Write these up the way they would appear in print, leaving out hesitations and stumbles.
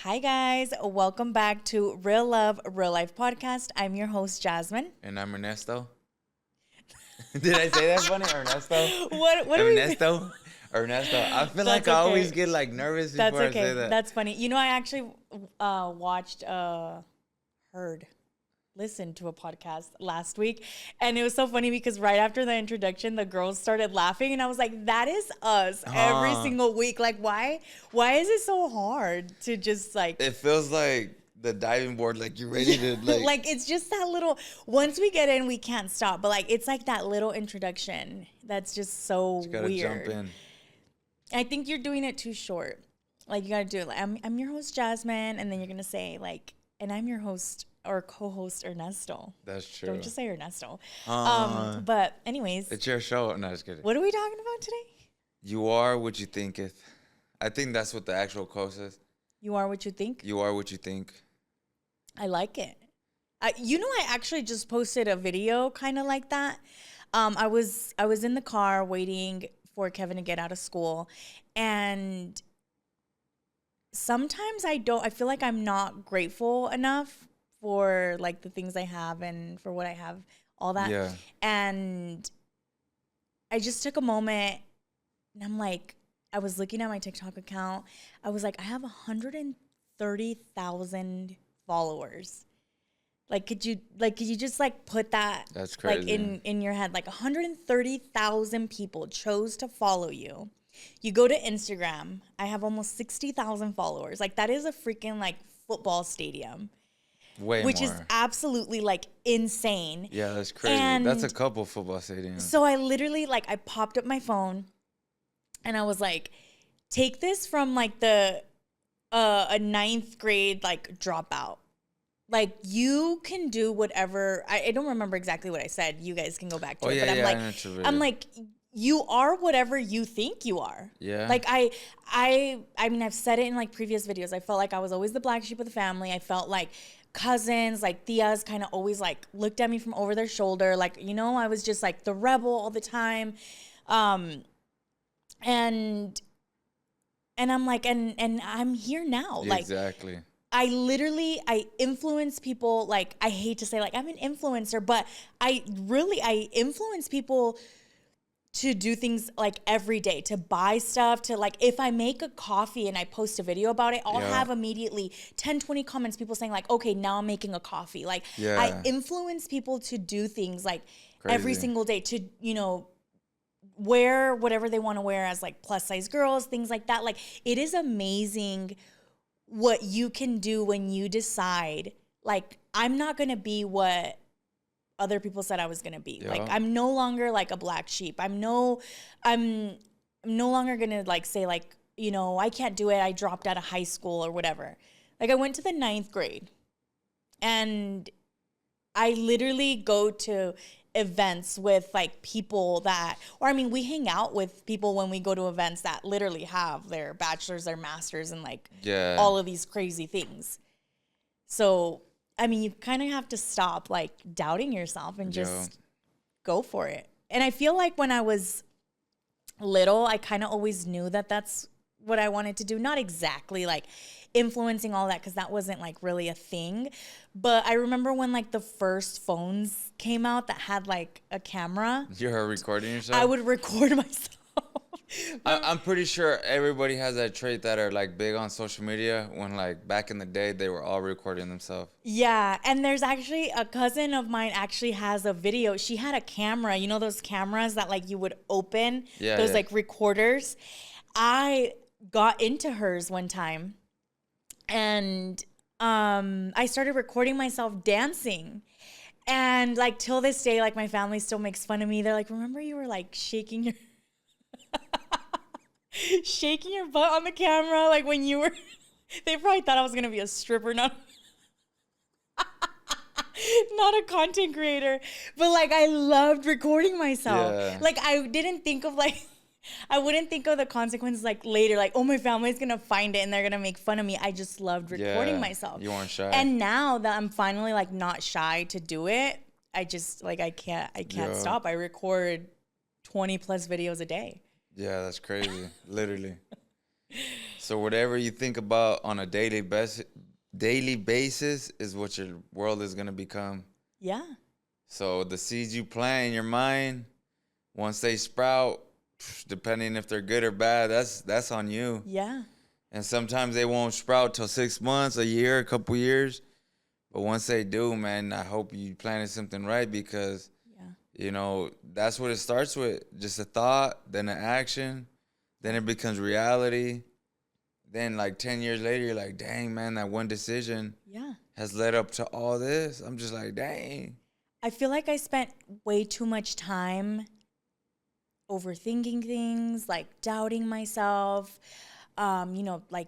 Hi, guys. Welcome back to Real Love, Real Life podcast. I'm your host, Jasmine. And I'm Ernesto. Did I say that funny? Ernesto? What Ernesto? Ernesto. I feel like I always get like nervous before I say that. That's funny. You know, I actually listened to a podcast last week, and it was so funny because right after the introduction, the girls started laughing, and I was like, that is us every single week. Like, why is it so hard to just like... It feels like the diving board, like you're ready to like... like, it's just that little... Once we get in, we can't stop, but like, it's like that little introduction that's just so you gotta weird. jump in. I think you're doing it too short. Like, you gotta do it like, I'm your host, Jasmine, and then you're gonna say like, and I'm your host or co-host Ernesto. That's true. Don't just say Ernesto. But anyways, it's your show. No, just kidding. What are we talking about today? You are what you thinketh. I think that's what the actual quote says. You are what you think. You are what you think. I like it. You know, I actually just posted a video kind of like that. I was in the car waiting for Kevin to get out of school, and sometimes I feel like I'm not grateful enough for like the things I have and for what I have, all that. Yeah. And I just took a moment and I'm like, I was looking at my TikTok account. I was like, I have 130,000 followers. Like, could you just like put that... That's crazy. Like in your head, like 130,000 people chose to follow you. You go to Instagram. I have almost 60,000 followers. Like, that is a freaking like football stadium. Which more. Is absolutely like insane. Yeah, that's crazy. And that's a couple football stadiums. so I literally like, I popped up my phone and I was like, take this from like the a ninth grade like dropout. Like, you can do whatever. I don't remember exactly what I said. You guys can go back to it. Yeah, but I'm like, you are whatever you think you are. Yeah. Like, I mean, I've said it in like previous videos. I felt like I was always the black sheep of the family. I felt like cousins, like tias, kind of always like looked at me from over their shoulder. Like, you know, I was just like the rebel all the time. And I'm like, and I'm here now. Like, exactly. I influence people. Like, I hate to say like I'm an influencer, but I influence people to do things like every day, to buy stuff, to like, if I make a coffee and I post a video about it, I'll have immediately 10, 20 comments, people saying like, okay, now I'm making a coffee. Like, I influence people to do things like every single day, to, you know, wear whatever they want to wear as like plus size girls, things like that. Like, it is amazing what you can do when you decide, like, I'm not going to be what other people said I was going to be. Yeah. Like, I'm no longer like a black sheep. I'm no longer going to like say like, you know, I can't do it. I dropped out of high school or whatever. Like, I went to the ninth grade and I literally go to events with like people that, or I mean, we hang out with people when we go to events that literally have their bachelor's, their master's, and like all of these crazy things. So, I mean, you kind of have to stop like doubting yourself and just go for it. And I feel like when I was little, I kind of always knew that that's what I wanted to do. Not exactly like influencing all that, because that wasn't like really a thing. But I remember when like the first phones came out that had like a camera. You were recording yourself? I would record myself. I'm pretty sure everybody has that trait that are like big on social media, when like back in the day they were all recording themselves. Yeah, and there's actually a cousin of mine actually has a video. She had a camera, you know those cameras that like you would open, those like recorders. I got into hers one time, and I started recording myself dancing. And like till this day, like my family still makes fun of me. They're like, remember you were like shaking your butt on the camera, like when you were... They probably thought I was gonna be a stripper, not a content creator. But like, I loved recording myself. Yeah. Like, I wouldn't think of the consequences like later, like, oh, my family's gonna find it and they're gonna make fun of me. I just loved recording myself. You weren't shy. And now that I'm finally like not shy to do it, I just like I can't stop. I record 20 plus videos a day. Yeah, that's crazy. Literally. So whatever you think about on a daily basis is what your world is gonna become. Yeah. So the seeds you plant in your mind, once they sprout, depending if they're good or bad, that's on you. Yeah. And sometimes they won't sprout till 6 months, a year, a couple years. But once they do, man, I hope you planted something right, because you know, that's what it starts with. Just a thought, then an action, then it becomes reality. Then like 10 years later, you're like, dang, man, that one decision has led up to all this. I'm just like, dang. I feel like I spent way too much time overthinking things, like doubting myself, you know, like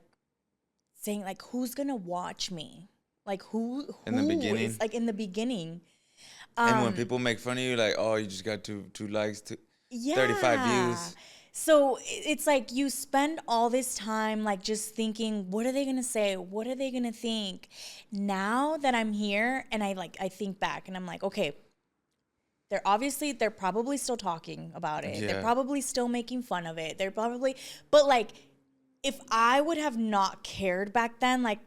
saying like, who's going to watch me? Like who in the beginning is like in the beginning. And when people make fun of you, like, oh, you just got two likes, 35 views. So it's like you spend all this time like just thinking, what are they going to say? What are they going to think? Now that I'm here and I think back and I'm like, okay, they're probably still talking about it. Yeah. They're probably still making fun of it. But like, if I would have not cared back then, like,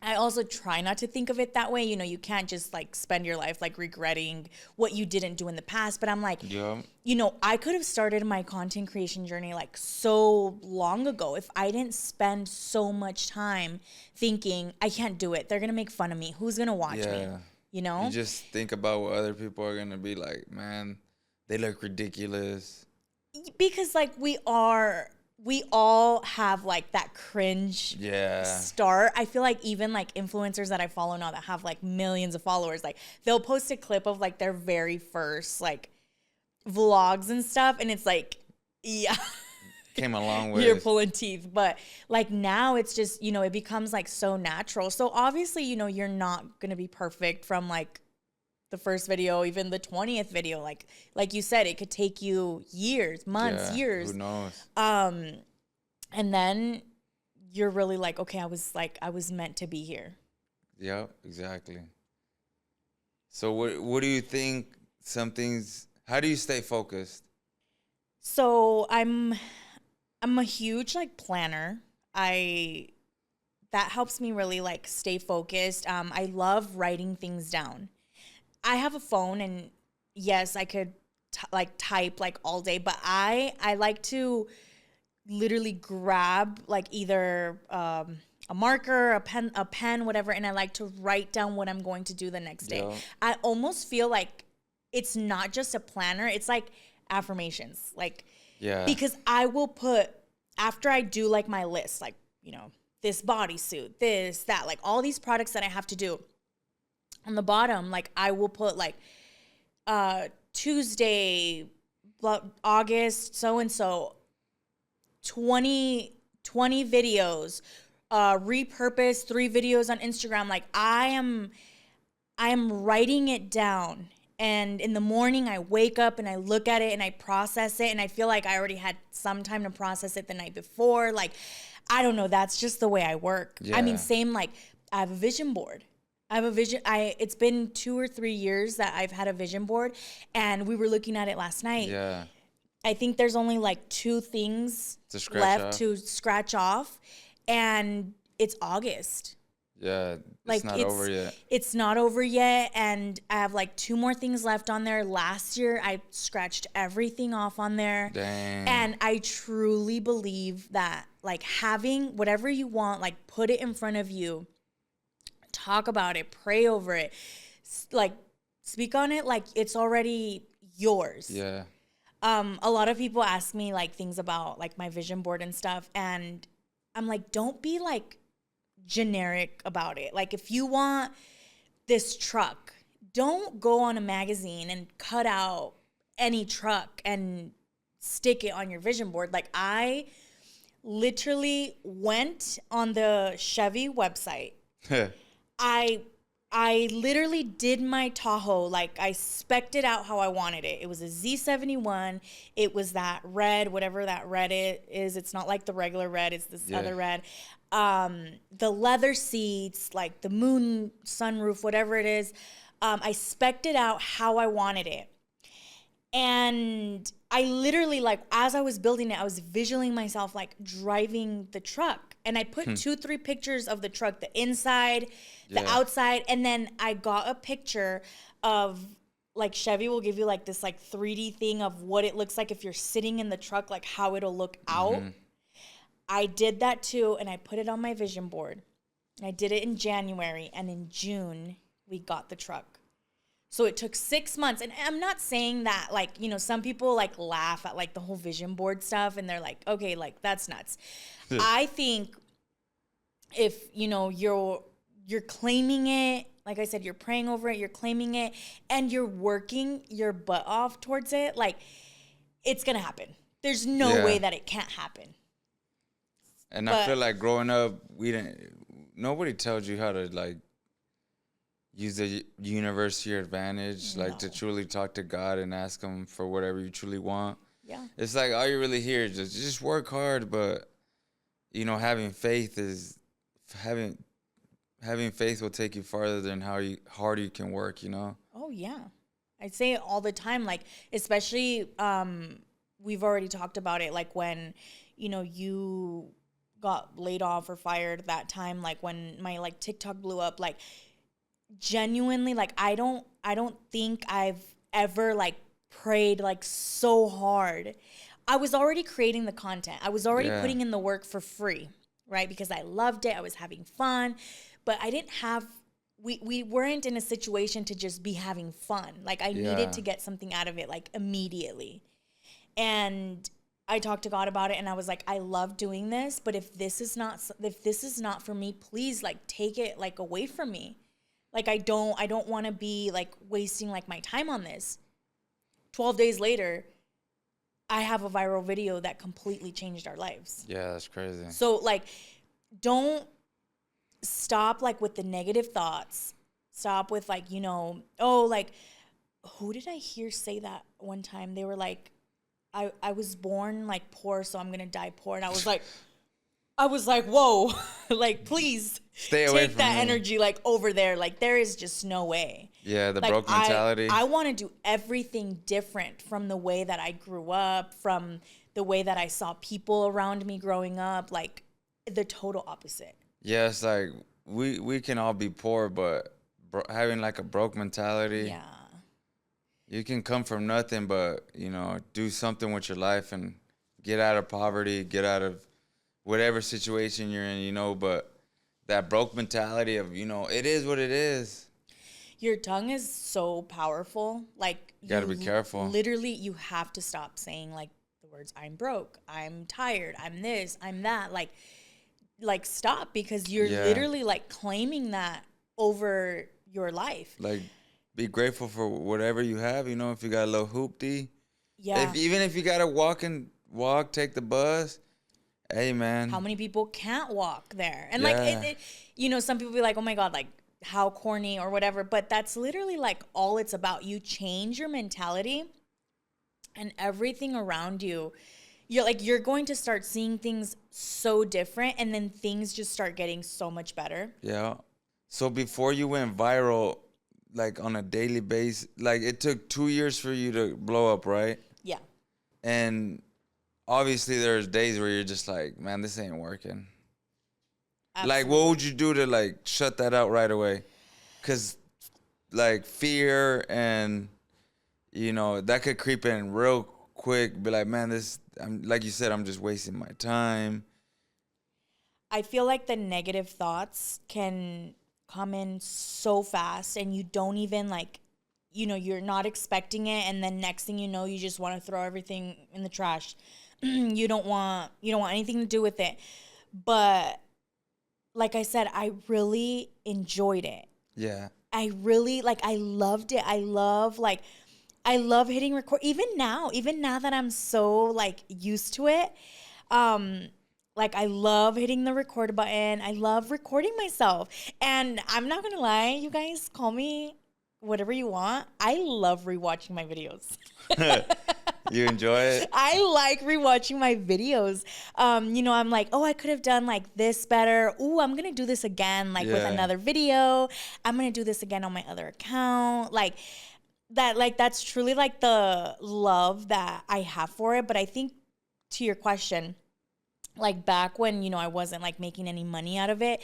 I also try not to think of it that way. You know, you can't just like spend your life like regretting what you didn't do in the past. But I'm like, you know, I could have started my content creation journey like so long ago if I didn't spend so much time thinking, I can't do it. They're going to make fun of me. Who's going to watch me? You know? You just think about what other people are going to be like, man, they look ridiculous. Because like we all have like that cringe start. I feel like even like influencers that I follow now that have like millions of followers, like they'll post a clip of like their very first like vlogs and stuff. And it's like, came a long way. You're pulling teeth. But like now it's just, you know, it becomes like so natural. So obviously, you know, you're not going to be perfect from like the first video, even the 20th video, like you said, it could take you years, months, years. Who knows? And then you're really like, okay, I was meant to be here. Yeah, exactly. So what do you think how do you stay focused? So I'm a huge like planner. That helps me really like stay focused. I love writing things down. I have a phone and yes, I could type like all day, but I like to literally grab like either a marker, a pen, whatever, and I like to write down what I'm going to do the next day. I almost feel like it's not just a planner, it's like affirmations. Like, because I will put, after I do like my list, like, you know, this bodysuit, this, that, like all these products that I have to do, on the bottom, like I will put like Tuesday, August, so-and-so, 20 videos, repurpose 3 videos on Instagram. Like I am writing it down. And in the morning I wake up and I look at it and I process it. And I feel like I already had some time to process it the night before. Like, I don't know. That's just the way I work. I mean, same, like I have a vision board. I have a vision. It's been 2 or 3 years that I've had a vision board, and we were looking at it last night. Yeah. I think there's only like 2 things left to scratch off, and it's August. Yeah, it's not over yet. It's not over yet, and I have like 2 more things left on there. Last year, I scratched everything off on there. Dang. And I truly believe that like having whatever you want, like put it in front of you. Talk about it, pray over it, like speak on it like it's already yours. Yeah. A lot of people ask me like things about like my vision board and stuff, and I'm like, don't be like generic about it. Like if you want this truck, don't go on a magazine and cut out any truck and stick it on your vision board. Like I literally went on the Chevy website. I literally did my Tahoe, like I spec'd it out how I wanted it. It was a Z71. It was that red, whatever that red is. It's not like the regular red. It's this other red. The leather seats, like the moon sunroof, whatever it is. I spec'd it out how I wanted it. And I literally, like, as I was building it, I was visualizing myself, like, driving the truck. And I put 2-3 pictures of the truck, the inside, the outside. And then I got a picture of, like, Chevy will give you, like, this, like, 3D thing of what it looks like if you're sitting in the truck, like, how it'll look out. I did that, too, and I put it on my vision board. I did it in January, and in June, we got the truck. So it took 6 months. And I'm not saying that, like, you know, some people, like, laugh at, like, the whole vision board stuff. And they're like, okay, like, that's nuts. I think if, you know, you're claiming it, like I said, you're praying over it, you're claiming it, and you're working your butt off towards it, like, it's going to happen. There's no way that it can't happen. And I feel like growing up, nobody tells you how to, like, use the universe to your advantage, like to truly talk to God and ask him for whatever you truly want. Yeah. It's like all you really hear is just work hard, but you know, having faith will take you farther than how hard you can work, you know? Oh yeah. I'd say it all the time, like, especially we've already talked about it, like when, you know, you got laid off or fired that time, like when my, like, TikTok blew up, like, genuinely, like, I don't think I've ever, like, prayed, like, so hard. I was already creating the content. I was already putting in the work for free, right? Because I loved it. I was having fun. But I didn't have, we weren't in a situation to just be having fun. Like, I needed to get something out of it, like, immediately. And I talked to God about it, and I was like, I love doing this, but if this is not for me, please, like, take it, like, away from me. Like, I don't want to be, like, wasting, like, my time on this. 12 days later, I have a viral video that completely changed our lives. Yeah, that's crazy. So, like, don't stop, like, with the negative thoughts. Stop with, like, you know, oh, like, who did I hear say that one time? They were like, I was born, like, poor, so I'm going to die poor. And I was like, whoa, like, please stay away take from that me. Energy, like, over there. Like, there is just no way. Yeah, the like, broke mentality. I want to do everything different from the way that I grew up, from the way that I saw people around me growing up, like, the total opposite. Yeah, it's like we can all be poor, but having, like, a broke mentality. Yeah. You can come from nothing, but, you know, do something with your life and get out of poverty, get out of whatever situation you're in, you know, but that broke mentality of, you know, it is what it is. Your tongue is so powerful. Like, you gotta be careful. Literally, you have to stop saying, like, the words, I'm broke, I'm tired, I'm this, I'm that. Like stop, because you're literally, like, claiming that over your life. Like, be grateful for whatever you have, you know, if you got a little hoopty. Yeah. Even if you got to take the bus, hey, man. How many people can't walk there? And, like, you know, some people be like, oh, my God, like, how corny or whatever. But that's literally, like, all it's about. You change your mentality and everything around you. You're going to start seeing things so different, and then things just start getting so much better. Yeah. So before you went viral, like, on a daily basis, like, it took 2 years for you to blow up, right? Yeah. And obviously there's days where you're just like, man, this ain't working. Absolutely. Like, what would you do to, like, shut that out right away? Because, like, fear and, you know, that could creep in real quick. Be like, man, like you said, I'm just wasting my time. I feel like the negative thoughts can come in so fast, and you don't even, like, you know, you're not expecting it, and then next thing you know, you just want to throw everything in the trash. you don't want anything to do with it. But like I said, I really enjoyed it. Yeah. I really, like, I loved it. I love hitting record. Even now that I'm so, like, used to it, like, I love hitting the record button. I love recording myself. And I'm not going to lie, you guys, call me whatever you want. I love rewatching my videos. You enjoy it? I like rewatching my videos. You know, I'm like, oh, I could have done, like, this better. Ooh, I'm going to do this again, like, with another video. I'm going to do this again on my other account. Like, that's truly like the love that I have for it. But I think to your question, like back when, I wasn't like making any money out of it,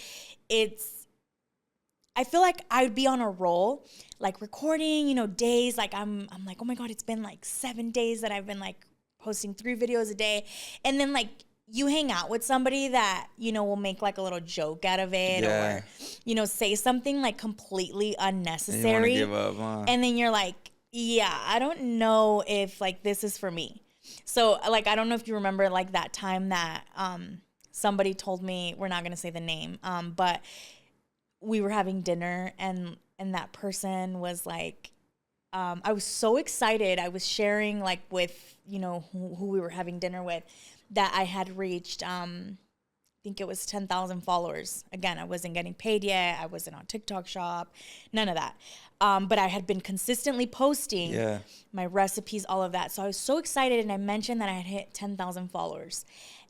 I feel like I would be on a roll, like recording, days. Like I'm like, oh my God, it's been like 7 days that I've been like posting 3 videos a day. And then like you hang out with somebody that, will make like a little joke out of it, or, say something like completely unnecessary. And you want to give up, huh? And then you're like, yeah, I don't know if like this is for me. So like, I don't know if you remember like that time that somebody told me, we're not going to say the name, but we were having dinner and that person was like, I was so excited. I was sharing like with, who we were having dinner with, that I had reached, I think it was 10,000 followers. Again, I wasn't getting paid yet. I wasn't on TikTok Shop, none of that. But I had been consistently posting my recipes, all of that. So I was so excited, and I mentioned that I had hit 10,000 followers.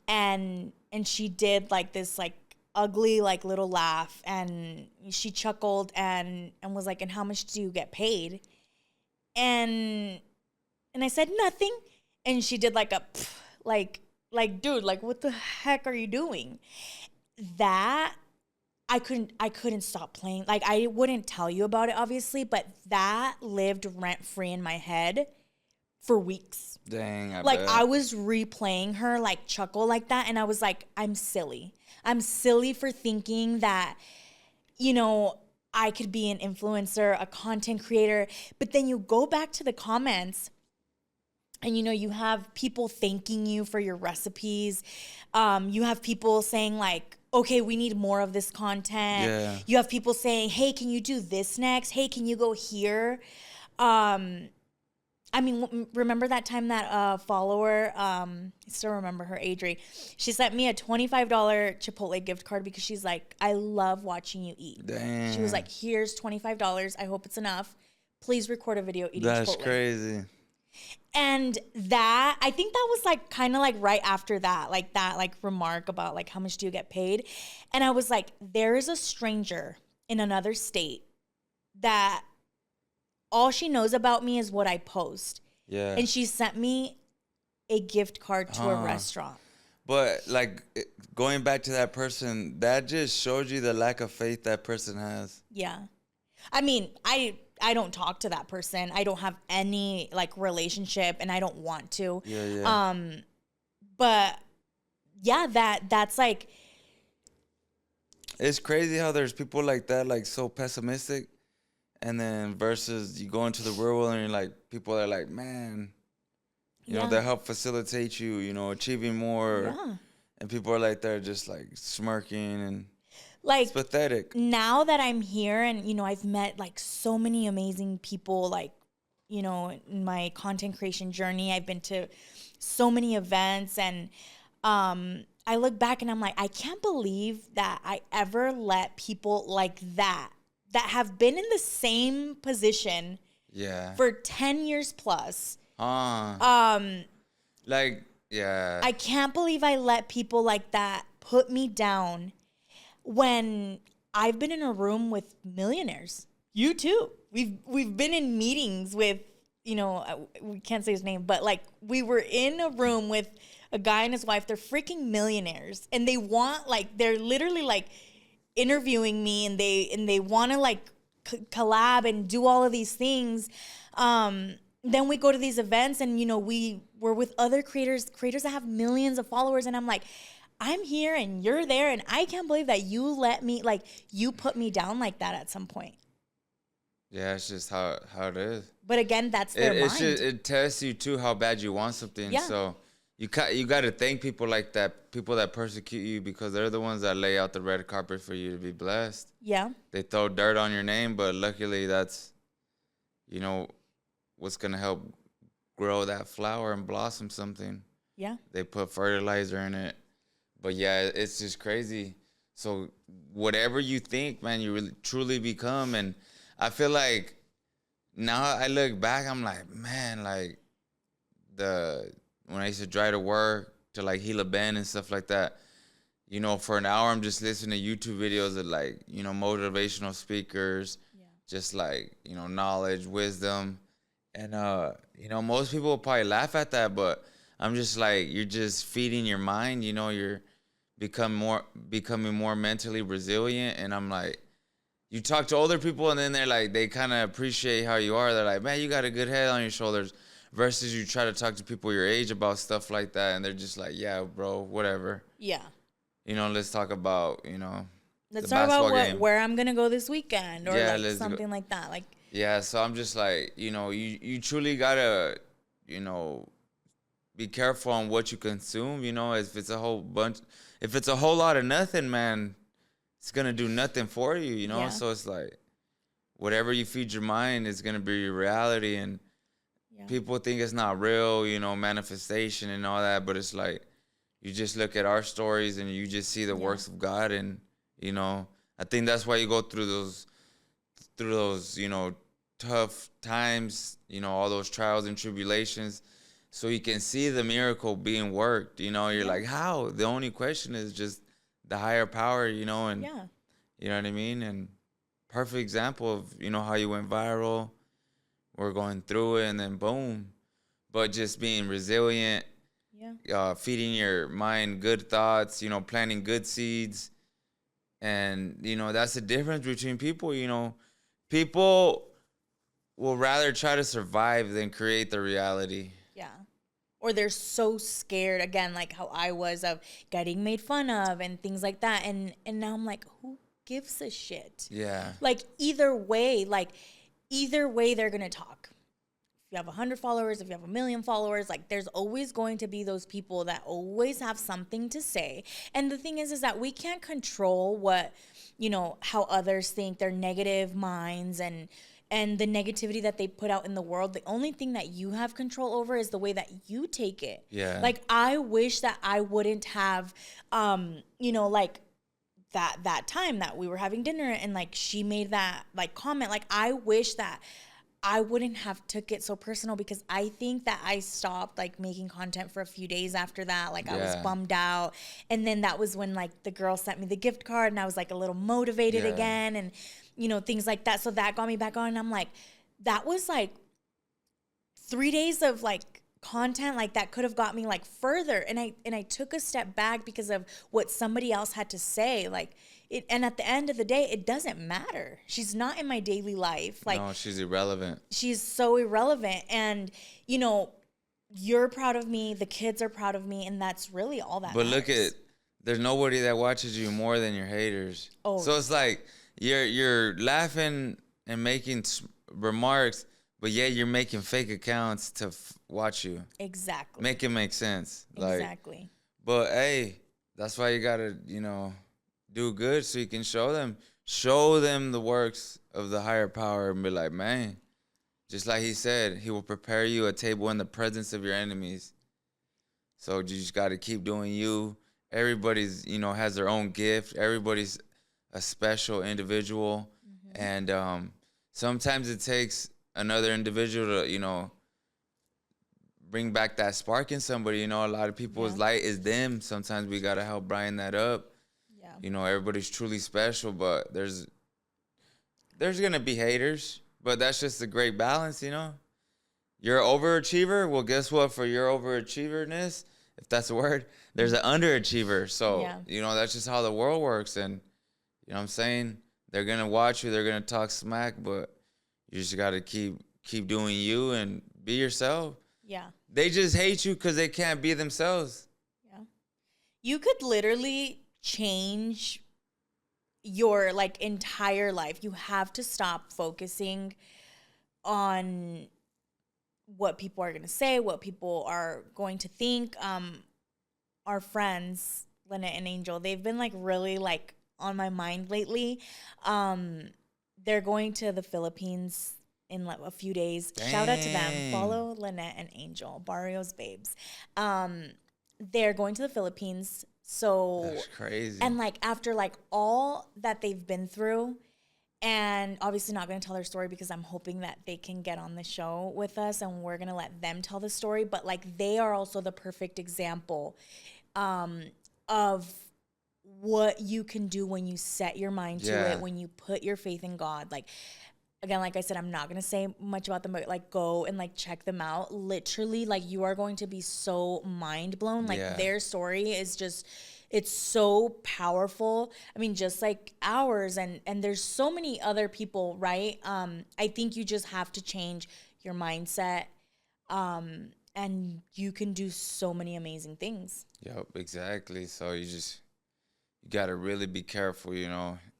And she did like this like ugly like little laugh, and she chuckled and was like, and how much do you get paid? And I said, nothing. And she did like a like, dude, like, what the heck are you doing? That I couldn't stop playing. Like, I wouldn't tell you about it, obviously, but that lived rent free in my head for weeks. Dang, I bet. I was replaying her like chuckle like that, and I was like, I'm silly. I'm silly for thinking that, I could be an influencer, a content creator. But then you go back to the comments, and, you have people thanking you for your recipes. You have people saying like, okay, we need more of this content. Yeah. You have people saying, hey, can you do this next? Hey, can you go here? Remember that time that follower, I still remember her, Adri, she sent me a $25 Chipotle gift card because she's like, I love watching you eat. Damn. She was like, here's $25. I hope it's enough. Please record a video eating That's Chipotle. That's crazy. And that, I think that was like kind of like right after that remark about like, how much do you get paid? And I was like, there is a stranger in another state that all she knows about me is what I post. Yeah. And she sent me a gift card to a restaurant. But like going back to that person, that just shows you the lack of faith that person has. Yeah. I mean, I don't talk to that person. I don't have any like relationship, and I don't want to. Yeah. But yeah, that's like, it's crazy how there's people like that, like so pessimistic, and then versus you go into the real world and you're like, people are like, man, you know, they help facilitate you, achieving more. Yeah. And people are like, they're just like smirking, and like, it's pathetic. Now that I'm here and, I've met like so many amazing people, like, in my content creation journey, I've been to so many events, and I look back and I'm like, I can't believe that I ever let people like that have been in the same position for 10 years plus. Like, yeah. I can't believe I let people like that put me down when I've been in a room with millionaires. You too. We've been in meetings with, we can't say his name, but like we were in a room with a guy and his wife. They're freaking millionaires, and they want they're literally like interviewing me, and they want to like collab and do all of these things. Then we go to these events, and we're with other creators that have millions of followers, and I'm like, I'm here and you're there, and I can't believe that you let me, like, you put me down like that at some point. Yeah, it's just how it is. But again, that's their mind. It tests you too how bad you want something. Yeah. So you got to thank people like that, people that persecute you, because they're the ones that lay out the red carpet for you to be blessed. Yeah. They throw dirt on your name, but luckily that's, what's going to help grow that flower and blossom something. Yeah. They put fertilizer in it. But yeah, it's just crazy. So whatever you think, man, you really truly become. And I feel like now I look back, I'm like, man, like when I used to drive to work to like Gila Bend and stuff like that, for an hour I'm just listening to YouTube videos of motivational speakers, just like, knowledge, wisdom. And most people will probably laugh at that, but I'm just like, you're just feeding your mind. You're becoming more mentally resilient. And I'm like, you talk to older people, and then they're like, they kind of appreciate how you are. They're like, man, you got a good head on your shoulders. Versus you try to talk to people your age about stuff like that, and they're just like, yeah, bro, whatever. Yeah. Let's talk about, Let's the talk about basketball game. where I'm gonna go this weekend, or Yeah, like let's go. something like that. Like, Yeah, so I'm just like, you truly gotta, be careful on what you consume. If it's a whole lot of nothing, man, it's gonna do nothing for you. Yeah. So it's like, whatever you feed your mind is gonna be your reality. And yeah. people think it's not real, manifestation and all that, but it's like, you just look at our stories and you just see the works of God. And I think that's why you go through those tough times, all those trials and tribulations, so you can see the miracle being worked. You're like, how? The only question is just the higher power, and you know what I mean? And perfect example of, how you went viral. We're going through it, and then boom. But just being resilient, feeding your mind good thoughts, planting good seeds. And, that's the difference between people. People will rather try to survive than create the reality. Yeah. Or they're so scared, again, like how I was, of getting made fun of and things like that. And now I'm like, who gives a shit? Yeah. Like, either way they're going to talk. If you have 100 followers, if you have 1 million followers, like, there's always going to be those people that always have something to say. And the thing is that we can't control what, how others think, their negative minds and the negativity that they put out in the world. The only thing that you have control over is the way that you take it. Yeah. Like, I wish that I wouldn't have, like, that time that we were having dinner and like she made that like comment. Like, I wish that I wouldn't have took it so personal, because I think that I stopped like making content for a few days after that. Like, I was bummed out. And then that was when like the girl sent me the gift card and I was like a little motivated again, and things like that. So that got me back on. And I'm like, that was like 3 days of like content like that could have got me like further. And I took a step back because of what somebody else had to say. Like, and at the end of the day, it doesn't matter. She's not in my daily life. Like, no, she's irrelevant. She's so irrelevant. And, you're proud of me. The kids are proud of me. And that's really all that matters. Look at, there's nobody that watches you more than your haters. Oh. So it's like, you're laughing and making remarks, but yeah, you're making fake accounts to watch you. Exactly. Make it make sense. Exactly. Like, but hey, that's why you gotta, do good so you can show them the works of the higher power, and be like, man, just like he said, he will prepare you a table in the presence of your enemies. So you just got to keep doing you. Everybody's, has their own gift. Everybody's a special individual. Mm-hmm. And sometimes it takes another individual to, bring back that spark in somebody. A lot of people's light is dim. Sometimes we got to help brighten that up. Yeah. Everybody's truly special, but there's going to be haters, but that's just a great balance, You're an overachiever. Well, guess what? For your overachieverness, if that's a word, there's an underachiever. So, that's just how the world works. And, you know what I'm saying? They're going to watch you. They're going to talk smack, but you just got to keep doing you and be yourself. Yeah. They just hate you because they can't be themselves. Yeah. You could literally change your like entire life. You have to stop focusing on what people are going to say, what people are going to think. Our friends, Lynette and Angel, they've been like really like on my mind lately. They're going to the Philippines in like a few days. Dang. Shout out to them. Follow Lynette and Angel, Barrios Babes. They're going to the Philippines. So that's crazy. And like after like all that they've been through, and obviously not going to tell their story because I'm hoping that they can get on the show with us and we're going to let them tell the story. But like they are also the perfect example of what you can do when you set your mind to it, when you put your faith in God. Like again, like I said, I'm not going to say much about them, but like go and like check them out. Literally, like you are going to be so mind blown. Like their story is just, it's so powerful. I mean, just like ours, and there's so many other people, right? I think you just have to change your mindset, and you can do so many amazing things. Yep, exactly. So you got to really be careful,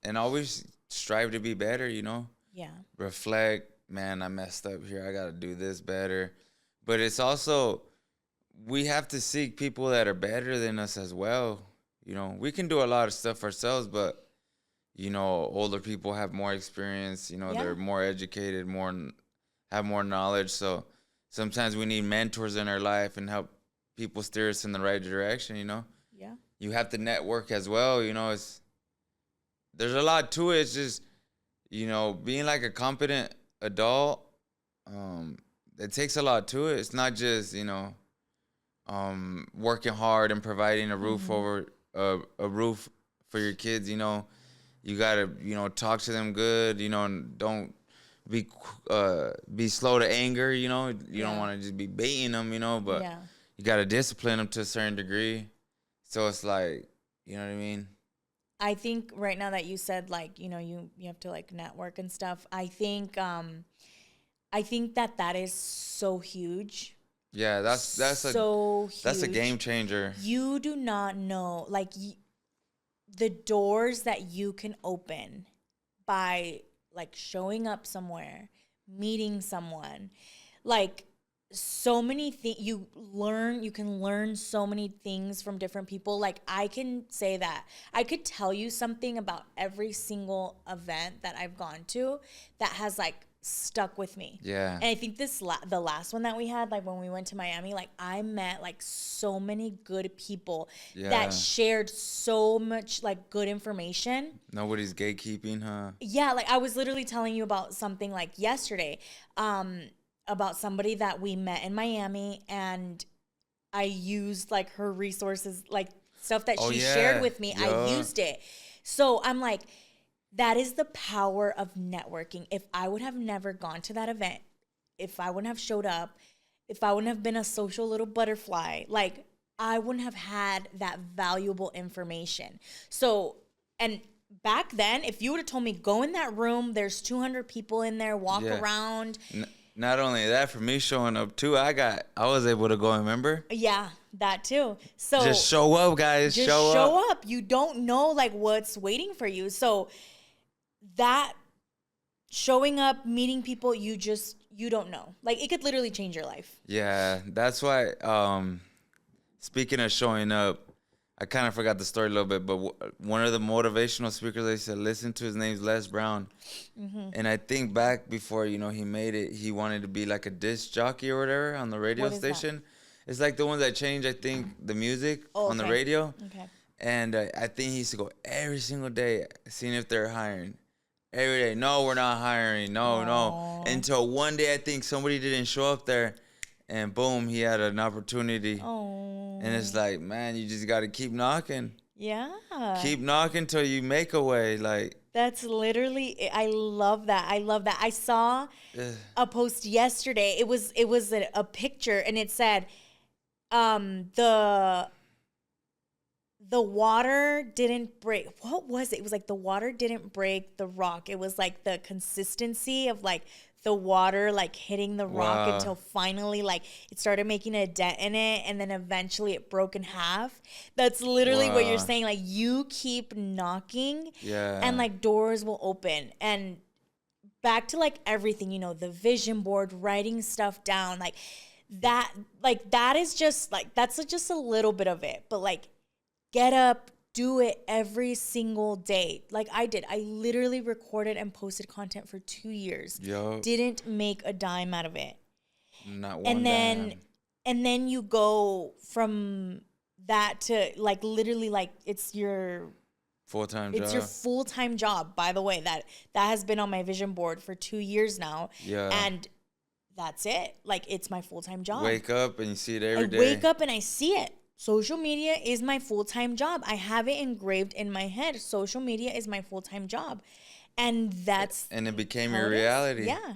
and always strive to be better, Yeah. Reflect, man, I messed up here. I got to do this better. But it's also, we have to seek people that are better than us as well. We can do a lot of stuff ourselves, but, older people have more experience, they're more educated, have more knowledge. So sometimes we need mentors in our life and help people steer us in the right direction, Yeah. You have to network as well, there's a lot to it. It's just, being like a competent adult, it takes a lot to it. It's not just, working hard and providing a roof over a roof for your kids. You gotta, talk to them good, and don't be slow to anger. You don't want to just be baiting them, but you gotta discipline them to a certain degree. So it's like, you know what I mean? I think right now that you said like, you have to like network and stuff. I think that is so huge. Yeah, that's so huge. That's a game changer. You do not know like the doors that you can open by like showing up somewhere, meeting someone, like so many things you can learn so many things from different people. Like I can say that I could tell you something about every single event that I've gone to that has like stuck with me. Yeah. And I think the last one that we had, like when we went to Miami, like I met like so many good people that shared so much like good information. Nobody's gatekeeping, huh? Yeah, like I was literally telling you about something like yesterday, about somebody that we met in Miami, and I used like her resources, like stuff that she shared with me. I used it. So I'm like, that is the power of networking. If I would have never gone to that event, if I wouldn't have showed up, if I wouldn't have been a social little butterfly, like I wouldn't have had that valuable information. So, and back then, if you would have told me, go in that room, there's 200 people in there, walk around. Not only that, for me showing up too, I was able to go, remember? Yeah, that too. So just show up, guys. Just show up. You don't know like what's waiting for you. So that showing up, meeting people, you don't know. Like it could literally change your life. Yeah, that's why. Speaking of showing up, I kind of forgot the story a little bit, but one of the motivational speakers I said listen to, his name's Les Brown. Mm-hmm. And I think back before, he made it, he wanted to be like a disc jockey or whatever on the radio station. That? It's like the ones that change, I think, the music on the radio. Okay. And I think he used to go every single day, seeing if they're hiring. Every day, no, we're not hiring, no. Until one day, I think somebody didn't show up there. And boom, he had an opportunity. Oh. And it's like, man, you just got to keep knocking. Yeah. Keep knocking till you make a way. Like that's literally, I love that. I saw a post yesterday. It was a picture, and it said, the water didn't break. What was it? It was like the water didn't break the rock. It was like the consistency of like the water like hitting the rock until finally like it started making a dent in it, and then eventually it broke in half. That's literally what you're saying. Like you keep knocking and like doors will open. And back to like everything, the vision board, writing stuff down, like that is just like, that's just a little bit of it. But like get up, do it every single day. Like I did. I literally recorded and posted content for 2 years. Yep. Didn't make a dime out of it. Not one dime. And then you go from that to like literally like it's your full-time job. It's your full-time job, by the way. That has been on my vision board for 2 years now. Yeah. And that's it. Like it's my full-time job. Wake up and you see it every day. I wake up and I see it. Social media is my full-time job. I have it engraved in my head. Social media is my full-time job. And that's... And it became your reality. Yeah.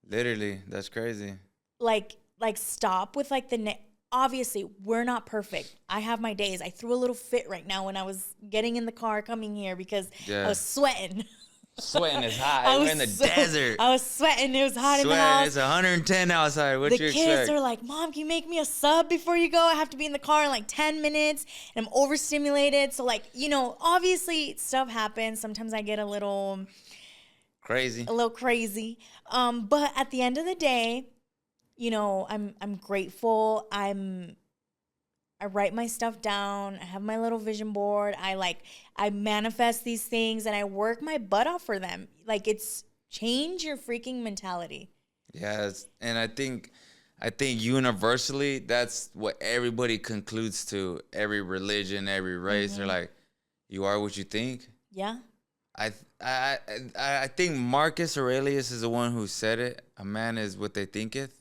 Literally. That's crazy. Like stop with like obviously we're not perfect. I have my days. I threw a little fit right now when I was getting in the car coming here because I was sweating. Sweating is hot. We're in the desert. I was sweating. It was hot in the house. It's 110 outside. What you expect? The kids are like, Mom, can you make me a sub before you go? I have to be in the car in like 10 minutes and I'm overstimulated. So like, you know, obviously stuff happens. Sometimes I get a little crazy. But at the end of the day, you know, I'm grateful. I write my stuff down. I have my little vision board. I manifest these things and I work my butt off for them. Like, it's change your freaking mentality. Yes. And I think universally, that's what everybody concludes to. Every religion, every race. They're like, you are what you think. Yeah. I think Marcus Aurelius is the one who said it. A man is what they thinketh.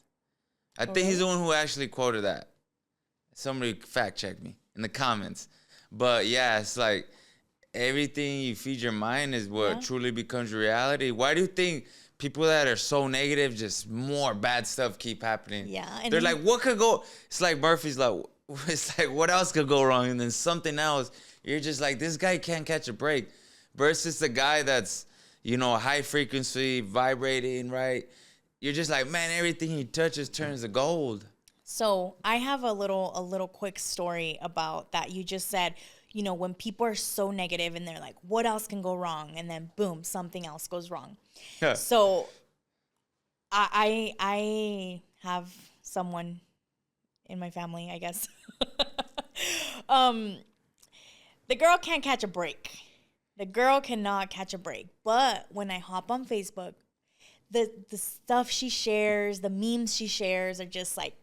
I think he's the one who actually quoted that. Somebody fact check me in the comments. But yeah, it's like everything you feed your mind is what truly becomes your reality. Why do you think people that are so negative, just more bad stuff keep happening? Yeah. And they're like, what could go? It's like Murphy's Law. It's like, what else could go wrong? And then something else. You're just like, this guy can't catch a break. Versus the guy that's, you know, high frequency, vibrating, right? You're just like, man, everything he touches turns to gold. So I have a little quick story about that. You just said, you know, when people are so negative and they're like, what else can go wrong? And then boom, something else goes wrong. Yeah. So I have someone in my family, I guess. The girl can't catch a break. The girl cannot catch a break. But when I hop on Facebook, the stuff she shares, the memes she shares are just like,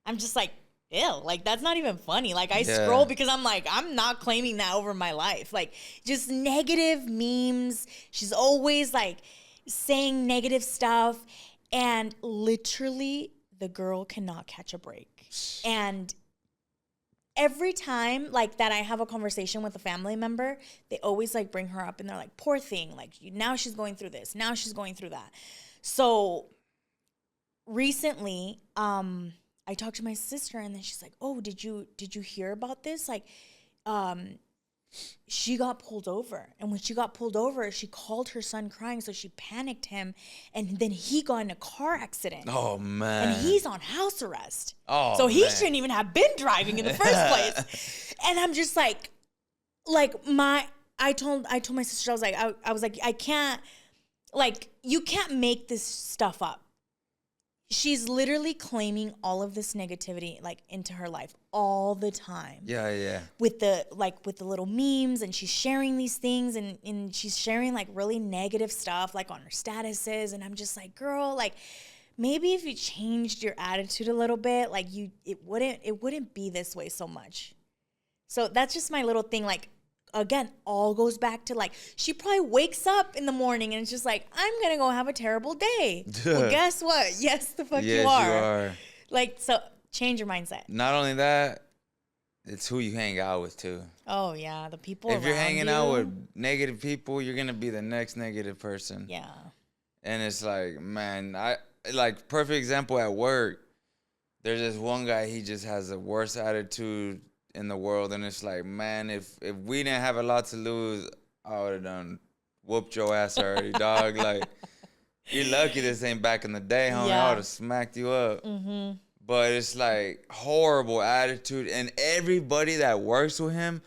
I'm just like, ew, like that's not even funny. Like I scroll because I'm like, I'm not claiming that over my life. Like just negative memes. She's always like saying negative stuff. And literally the girl cannot catch a break. And every time like that I have a conversation with a family member, they always like bring her up and they're like, poor thing. Like now she's going through this. Now she's going through that. So recently, I talked to my sister and then she's like, oh, did you hear about this? Like, she got pulled over. And when she got pulled over, she called her son crying. So she panicked him. And then he got in a car accident. Oh, man. And he's on house arrest. Oh, so he shouldn't even have been driving in the first place. And I'm just like I told my sister, I was like, I can't, like, you can't make this stuff up. She's literally claiming all of this negativity like into her life all the time. Yeah. With the little memes, and she's sharing these things and she's sharing like really negative stuff like on her statuses, and I'm just like, girl, like maybe if you changed your attitude a little bit, like it wouldn't be this way so much. So that's just my little thing. Like, again, all goes back to like, she probably wakes up in the morning and it's just like, I'm going to go have a terrible day. Well, guess what? Yes, the fuck you are. Like, so change your mindset. Not only that, it's who you hang out with too. Oh yeah. The people if you're hanging out with negative people, you're going to be the next negative person. Yeah. And it's like, man, like perfect example at work. There's this one guy, he just has the worst attitude in the world, and it's like, man, if we didn't have a lot to lose, I would have done whooped your ass already, dog. Like, you're lucky this ain't back in the day, homie. I would have smacked you up. Mm-hmm. But it's like horrible attitude, and everybody that works with him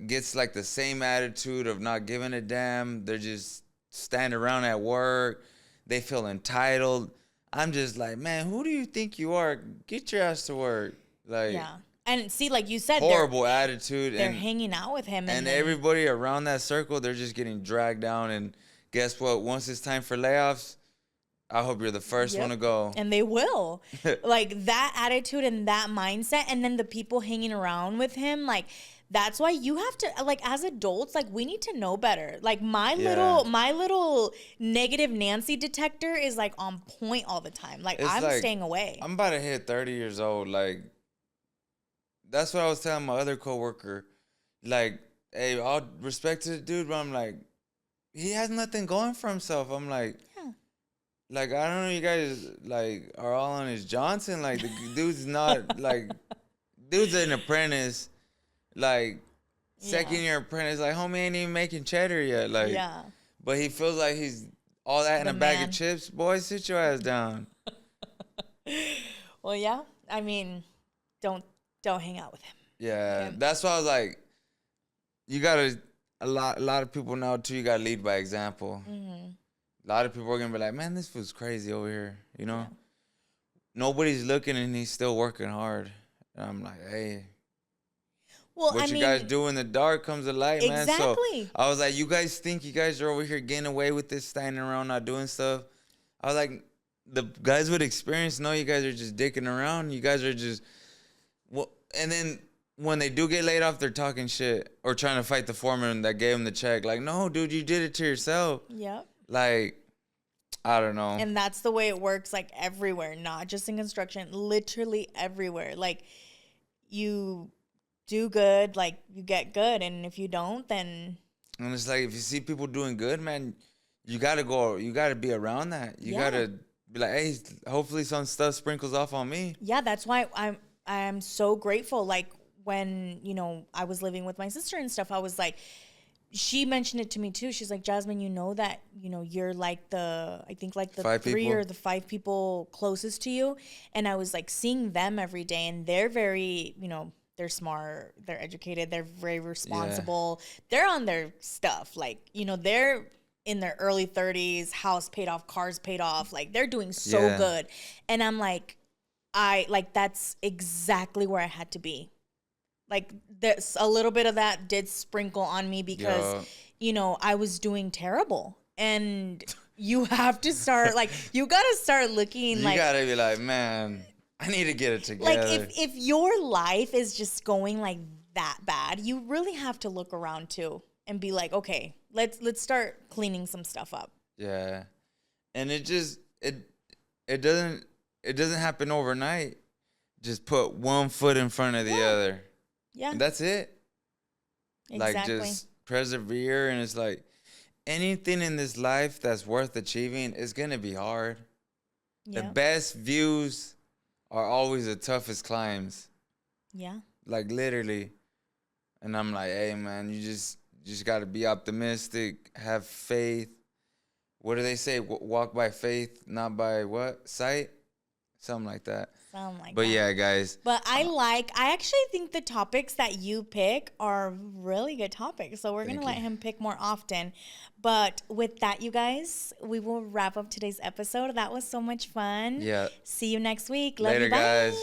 gets like the same attitude of not giving a damn. They're just standing around at work. They feel entitled. I'm just like, man, who do you think you are? Get your ass to work. Like, yeah. And see, like you said, horrible attitude. They're hanging out with him. And everybody around that circle, they're just getting dragged down. And guess what? Once it's time for layoffs, I hope you're the first one to go. And they will. Like, that attitude and that mindset. And then the people hanging around with him, like, that's why you have to, like, as adults, like, we need to know better. Like, my little negative Nancy detector is, like, on point all the time. Like, I'm staying away. I'm about to hit 30 years old. Like, that's what I was telling my other coworker. Like, hey, all respect to the dude, but I'm like, he has nothing going for himself. I'm like, Yeah. like, I don't know, you guys like are all on his Johnson. Like the dude's not like, dude's an apprentice, like second year apprentice. Like homie ain't even making cheddar yet. Like, Yeah. but he feels like he's all that in The a bag man. of chips. Boy, sit your ass down. Well, yeah. I mean, don't hang out with him. Yeah, Okay. that's why I was like, you gotta. A lot of people now too. You gotta lead by example. Mm-hmm. A lot of people are gonna be like, man, this fool's crazy over here. You know, Yeah. nobody's looking and he's still working hard. And I'm like, hey, Well, what I you mean, guys do in the dark comes to light, man. So exactly. I was like, you guys think you guys are over here getting away with this, standing around, not doing stuff. I was like, the guys with experience know you guys are just dicking around. You guys are just, well, and then when they do get laid off, they're talking shit or trying to fight the foreman that gave them the check. Like, no, dude, you did it to yourself. Yep. Like, I don't know. And that's the way it works, like everywhere, not just in construction, literally everywhere. Like, you do good, like you get good, and if you don't, then And it's like, if you see people doing good, man, you gotta be around that. You gotta be like, hey, hopefully some stuff sprinkles off on me. yeah, that's why I'm so grateful. Like when, I was living with my sister and stuff, I was like, she mentioned it to me too. She's like, Jasmine, you know that, you're like I think like the Five three people? or the five people closest to you. And I was like seeing them every day, and they're very, they're smart, they're educated, they're very responsible. They're on their stuff. Like, they're in their early 30s, house paid off, cars paid off. Like they're doing so good. And I'm like, that's exactly where I had to be. Like there's a little bit of that did sprinkle on me because, I was doing terrible. And you have to start, like, you got to start looking You like. gotta be like, man, I need to get it together. Like if your life is just going like that bad, you really have to look around too and be like, okay, let's start cleaning some stuff up. Yeah. And it doesn't happen overnight. Just put one foot in front of the other. Yeah. And that's it. Exactly. Like just persevere, and it's like anything in this life that's worth achieving is gonna be hard. The best views are always the toughest climbs. Yeah. Like literally. And I'm like, hey man, you just gotta be optimistic, have faith. What do they say? Walk by faith, not by what? Sight? Something like that. But yeah, guys. But I actually think the topics that you pick are really good topics. So we're going to let him pick more often. But with that, you guys, we will wrap up today's episode. That was so much fun. Yeah. See you next week. Later, Love you. Bye. guys.